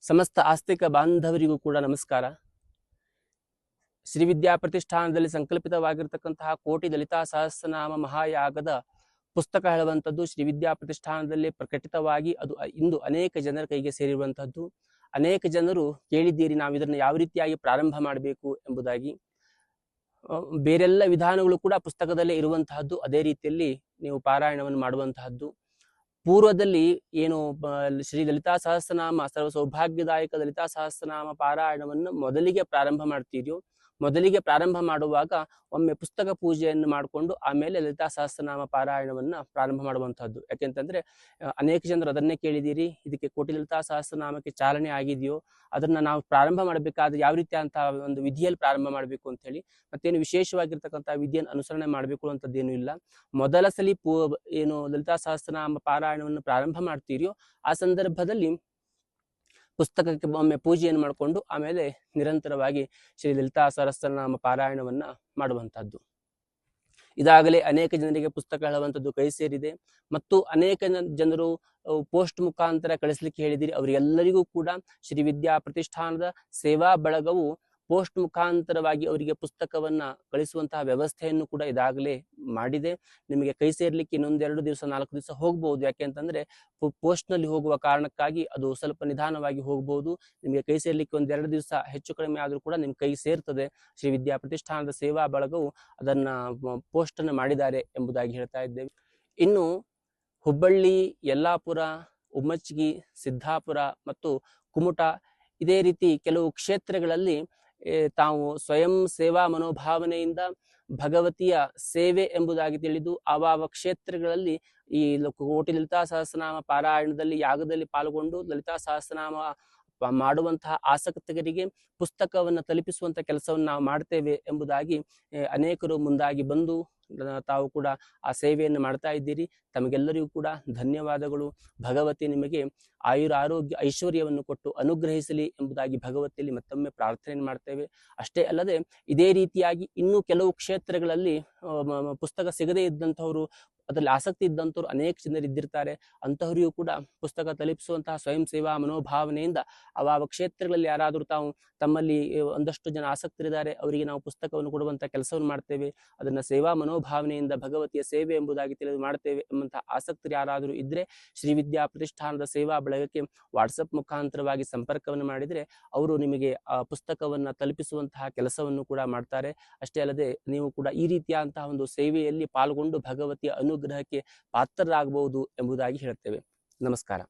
ಸಮಸ್ತ ಆಸ್ತಿಕ ಬಾಂಧವರಿಗೂ ಕೂಡ ನಮಸ್ಕಾರ. ಶ್ರೀ ವಿದ್ಯಾ ಪ್ರತಿಷ್ಠಾನದಲ್ಲಿ ಸಂಕಲ್ಪಿತವಾಗಿರತಕ್ಕಂತಹ ಕೋಟಿ ಲಲಿತಾ ಸಹಸ್ರನಾಮ ಮಹಾಯಾಗದ ಪುಸ್ತಕ ಹೇಳುವಂಥದ್ದು ಶ್ರೀ ವಿದ್ಯಾ ಪ್ರತಿಷ್ಠಾನದಲ್ಲಿ ಪ್ರಕಟಿತವಾಗಿ ಅದು ಇಂದು ಅನೇಕ ಜನರ ಕೈಗೆ ಸೇರಿರುವಂತಹದ್ದು. ಅನೇಕ ಜನರು ಕೇಳಿದ್ದೀರಿ, ನಾವು ಇದನ್ನು ಯಾವ ರೀತಿಯಾಗಿ ಪ್ರಾರಂಭ ಮಾಡಬೇಕು ಎಂಬುದಾಗಿ. ಬೇರೆಲ್ಲ ವಿಧಾನಗಳು ಕೂಡ ಪುಸ್ತಕದಲ್ಲೇ ಇರುವಂತಹದ್ದು. ಅದೇ ರೀತಿಯಲ್ಲಿ ನೀವು ಪಾರಾಯಣವನ್ನು ಮಾಡುವಂತಹದ್ದು. ಪೂರ್ವದಲ್ಲಿ ಏನು ಶ್ರೀ ಲಲಿತಾ ಸಹಸ್ರನಾಮ ಸರ್ವ ಸೌಭಾಗ್ಯದಾಯಕ ಲಲಿತಾ ಸಹಸ್ರನಾಮ ಪಾರಾಯಣವನ್ನು ಮೊದಲಿಗೆ ಪ್ರಾರಂಭ ಮಾಡ್ತೀರಿಯೋ, ಮೊದಲಿಗೆ ಪ್ರಾರಂಭ ಮಾಡುವಾಗ ಒಮ್ಮೆ ಪುಸ್ತಕ ಪೂಜೆಯನ್ನು ಮಾಡಿಕೊಂಡು ಆಮೇಲೆ ಲಲಿತಾ ಸಹಸ್ರನಾಮ ಪಾರಾಯಣವನ್ನ ಪ್ರಾರಂಭ ಮಾಡುವಂತಹದ್ದು. ಯಾಕೆಂತಂದ್ರೆ ಅನೇಕ ಜನರು ಅದನ್ನೇ ಕೇಳಿದ್ದೀರಿ, ಇದಕ್ಕೆ ಕೋಟಿ ಲಲಿತಾ ಸಹಸ್ರನಾಮಕ್ಕೆ ಚಾಲನೆ ಆಗಿದೆಯೋ, ಅದನ್ನ ನಾವು ಪ್ರಾರಂಭ ಮಾಡಬೇಕಾದ್ರೆ ಯಾವ ರೀತಿ ಅಂತ ಒಂದು ವಿಧಿಯಲ್ಲಿ ಪ್ರಾರಂಭ ಮಾಡಬೇಕು ಅಂತ ಹೇಳಿ, ಮತ್ತೇನು ವಿಶೇಷವಾಗಿರ್ತಕ್ಕಂಥ ವಿಧಿಯನ್ನು ಅನುಸರಣೆ ಮಾಡಬೇಕು ಅಂತದ್ದೇನು ಇಲ್ಲ. ಮೊದಲ ಸಲಿ ಏನು ಲಲಿತಾ ಸಹಸ್ರನಾಮ ಪಾರಾಯಣವನ್ನು ಪ್ರಾರಂಭ ಮಾಡ್ತೀರಿಯೋ ಆ ಸಂದರ್ಭದಲ್ಲಿ ಪುಸ್ತಕಕ್ಕೆ ಒಮ್ಮೆ ಪೂಜೆಯನ್ನು ಮಾಡಿಕೊಂಡು ಆಮೇಲೆ ನಿರಂತರವಾಗಿ ಶ್ರೀ ಲಲಿತಾ ಸಹಸ್ರನಾಮ ಪಾರಾಯಣವನ್ನ ಮಾಡುವಂತಹದ್ದು. ಇದಾಗಲೇ ಅನೇಕ ಜನರಿಗೆ ಪುಸ್ತಕ ಹೇಳುವಂಥದ್ದು ಕೈ ಸೇರಿದೆ ಮತ್ತು ಅನೇಕ ಜನರು ಪೋಸ್ಟ್ ಮುಖಾಂತರ ಕಳಿಸ್ಲಿಕ್ಕೆ ಹೇಳಿದಿರಿ. ಅವರಿಗೆಲ್ಲರಿಗೂ ಕೂಡ ಶ್ರೀ ವಿದ್ಯಾ ಪ್ರತಿಷ್ಠಾನದ ಸೇವಾ ಬಳಗವು ಪೋಸ್ಟ್ ಮುಖಾಂತರವಾಗಿ ಅವರಿಗೆ ಪುಸ್ತಕವನ್ನ ಕಳಿಸುವಂತಹ ವ್ಯವಸ್ಥೆಯನ್ನು ಕೂಡ ಇದಾಗಲೇ ಮಾಡಿದೆ. ನಿಮಗೆ ಕೈ ಸೇರ್ಲಿಕ್ಕೆ ಇನ್ನೊಂದೆರಡು ದಿವಸ 4 ದಿವಸ ಹೋಗ್ಬಹುದು. ಯಾಕೆ ಅಂತಂದ್ರೆ ಪೋಸ್ಟ್ ನಲ್ಲಿ ಹೋಗುವ ಕಾರಣಕ್ಕಾಗಿ ಅದು ಸ್ವಲ್ಪ ನಿಧಾನವಾಗಿ ಹೋಗ್ಬಹುದು. ನಿಮಗೆ ಕೈ ಸೇರ್ಲಿಕ್ಕೆ 1-2 ದಿವಸ ಹೆಚ್ಚು ಕಡಿಮೆ ಆದ್ರೂ ಕೂಡ ನಿಮ್ ಕೈ ಸೇರ್ತದೆ. ಶ್ರೀ ವಿದ್ಯಾ ಪ್ರತಿಷ್ಠಾನದ ಸೇವಾ ಬಳಗವು ಅದನ್ನ ಪೋಸ್ಟ್ ಅನ್ನು ಮಾಡಿದ್ದಾರೆ ಎಂಬುದಾಗಿ ಹೇಳ್ತಾ ಇದ್ದೇವೆ. ಇನ್ನು ಹುಬ್ಬಳ್ಳಿ, ಯಲ್ಲಾಪುರ, ಉಮ್ಮಚ್ಗಿ, ಸಿದ್ದಾಪುರ ಮತ್ತು ಕುಮಟ ಇದೇ ರೀತಿ ಕೆಲವು ಕ್ಷೇತ್ರಗಳಲ್ಲಿ ತಾವು ಸ್ವಯಂ ಸೇವಾ ಮನೋಭಾವನೆಯಿಂದ ಭಗವತಿಯ ಸೇವೆ ಎಂಬುದಾಗಿ ತಿಳಿದು ಆವ ಕ್ಷೇತ್ರಗಳಲ್ಲಿ ಈ ಕೋಟಿ ಲಲಿತಾ ಸಹಸ್ರನಾಮ ಪಾರಾಯಣದಲ್ಲಿ ಯಾಗದಲ್ಲಿ ಪಾಲ್ಗೊಂಡು ಲಲಿತಾ ಸಹಸ್ರನಾಮ ಮಾಡುವಂತಹ ಆಸಕ್ತರಿಗೆ ಪುಸ್ತಕವನ್ನು ತಲುಪಿಸುವಂತ ಕೆಲಸವನ್ನು ನಾವು ಮಾಡ್ತೇವೆ ಎಂಬುದಾಗಿ ಅನೇಕರು ಮುಂದಾಗಿ ಬಂದು ತಾವು ಕೂಡ ಆ ಸೇವೆಯನ್ನು ಮಾಡ್ತಾ ಇದ್ದೀರಿ. ತಮಗೆಲ್ಲರಿಗೂ ಕೂಡ ಧನ್ಯವಾದಗಳು. ಭಗವತಿ ನಿಮಗೆ ಆಯುರ ಆರೋಗ್ಯ ಐಶ್ವರ್ಯವನ್ನು ಕೊಟ್ಟು ಅನುಗ್ರಹಿಸಲಿ ಎಂಬುದಾಗಿ ಭಗವತಿಯಲ್ಲಿ ಮತ್ತೊಮ್ಮೆ ಪ್ರಾರ್ಥನೆ ಮಾಡ್ತೇವೆ. ಅಷ್ಟೇ ಅಲ್ಲದೆ ಇದೇ ರೀತಿಯಾಗಿ ಇನ್ನೂ ಕೆಲವು ಕ್ಷೇತ್ರಗಳಲ್ಲಿ ಪುಸ್ತಕ ಸಿಗದೇ ಇದ್ದಂಥವರು, ಅದರಲ್ಲಿ ಆಸಕ್ತಿ ಇದ್ದಂಥವ್ರು ಅನೇಕ ಜನರು ಇದ್ದಿರ್ತಾರೆ. ಅಂತಹವರಿಗೂ ಕೂಡ ಪುಸ್ತಕ ತಲುಪಿಸುವಂತಹ ಸ್ವಯಂ ಸೇವಾ ಮನೋಭಾವನೆಯಿಂದ ಅವ ಕ್ಷೇತ್ರಗಳಲ್ಲಿ ಯಾರಾದರೂ ತಾವು ತಮ್ಮಲ್ಲಿ ಒಂದಷ್ಟು ಜನ ಆಸಕ್ತರಿದ್ದಾರೆ, ಅವರಿಗೆ ನಾವು ಪುಸ್ತಕವನ್ನು ಕೊಡುವಂತಹ ಕೆಲಸವನ್ನು ಮಾಡ್ತೇವೆ. ಅದನ್ನ ಸೇವಾ ಮನೋಭಾವನೆಯಿಂದ ಭಗವತಿಯ ಸೇವೆ ಎಂಬುದಾಗಿ ತಿಳಿದು ಮಾಡ್ತೇವೆ ಎಂಬಂತಹ ಆಸಕ್ತರು ಯಾರಾದರೂ ಇದ್ರೆ ಶ್ರೀ ವಿದ್ಯಾ ಪ್ರತಿಷ್ಠಾನದ ಸೇವಾ ಬಳಗಕ್ಕೆ ವಾಟ್ಸಪ್ ಮುಖಾಂತರವಾಗಿ ಸಂಪರ್ಕವನ್ನು ಮಾಡಿದ್ರೆ ಅವರು ನಿಮಗೆ ಆ ಪುಸ್ತಕವನ್ನ ತಲುಪಿಸುವಂತಹ ಕೆಲಸವನ್ನು ಕೂಡ ಮಾಡ್ತಾರೆ. ಅಷ್ಟೇ ಅಲ್ಲದೆ ನೀವು ಕೂಡ ಈ ರೀತಿಯಾದಂತಹ ಒಂದು ಸೇವೆಯಲ್ಲಿ ಪಾಲ್ಗೊಂಡು ಭಗವತಿಯ ಅನುಗ್ರಹಕ್ಕೆ ಪಾತ್ರರಾಗಬಹುದು ಎಂಬುದಾಗಿ ಹೇಳ್ತೇವೆ. ನಮಸ್ಕಾರ.